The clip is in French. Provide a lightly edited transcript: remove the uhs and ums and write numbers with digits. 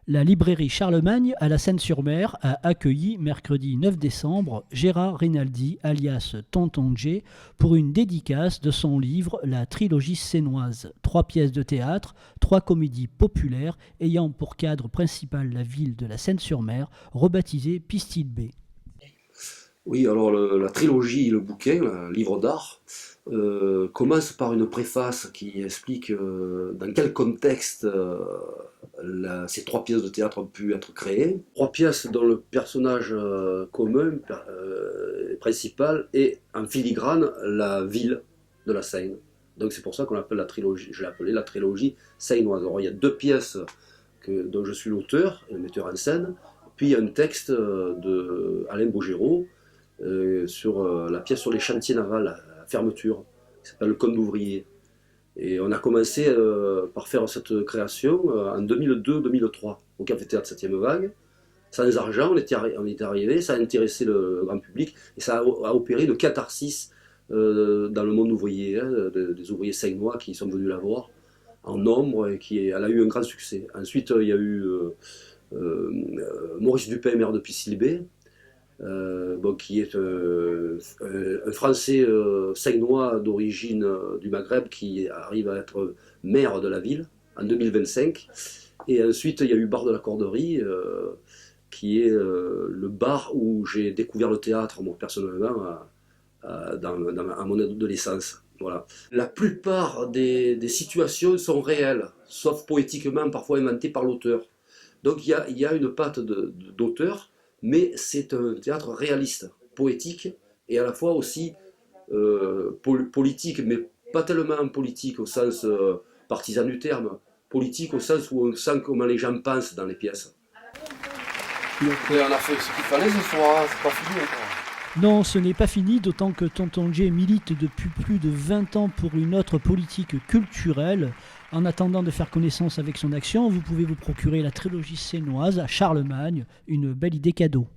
La librairie Charlemagne à la Seine-sur-Mer a accueilli mercredi 9 décembre Gérard Rinaldi, alias Tonton J, pour une dédicace de son livre La trilogie sénoise. 3 pièces de théâtre, 3 comédies populaires ayant pour cadre principal la ville de la Seine-sur-Mer, rebaptisée Pistille B. Oui, alors la trilogie, le bouquin, le livre d'art, commence par une préface qui explique dans quel contexte ces 3 pièces de théâtre ont pu être créées. 3 pièces dont le personnage commun, principal, est en filigrane la ville de la Seine. Donc c'est pour ça qu'on l'appelle la trilogie, je l'ai appelée la trilogie seinoise. Alors il y a 2 pièces dont je suis l'auteur, le metteur en scène, puis il y a un texte de Alain Bouguereau, sur la pièce sur les chantiers navals, la fermeture, qui s'appelle Le Conte d'ouvrier. Et on a commencé par faire cette création en 2002-2003 au Café Théâtre 7e Vague. Sans argent, on était arrivé, ça a intéressé le grand public et ça a opéré une catharsis dans le monde ouvrier, des ouvriers seinois qui sont venus la voir en nombre et elle a eu un grand succès. Ensuite, il y a eu Maurice Dupin, maire de Pistille B, qui est un Français seinois d'origine du Maghreb qui arrive à être maire de la ville en 2025. Et ensuite, il y a eu Bar de la Corderie, qui est le bar où j'ai découvert le théâtre, moi personnellement, à mon adolescence. Voilà. La plupart des situations sont réelles, sauf poétiquement, parfois inventées par l'auteur. Donc il y a une patte d'auteur, mais c'est un théâtre réaliste, poétique, et à la fois aussi politique, mais pas tellement politique au sens partisan du terme, politique au sens où on sent comment les gens pensent dans les pièces. Donc on a fait ce qu'il fallait ce soir, c'est pas fini encore. Non, ce n'est pas fini, d'autant que Tonton J milite depuis plus de 20 ans pour une autre politique culturelle. En attendant de faire connaissance avec son action, vous pouvez vous procurer la trilogie sénoise à Charlemagne, une belle idée cadeau.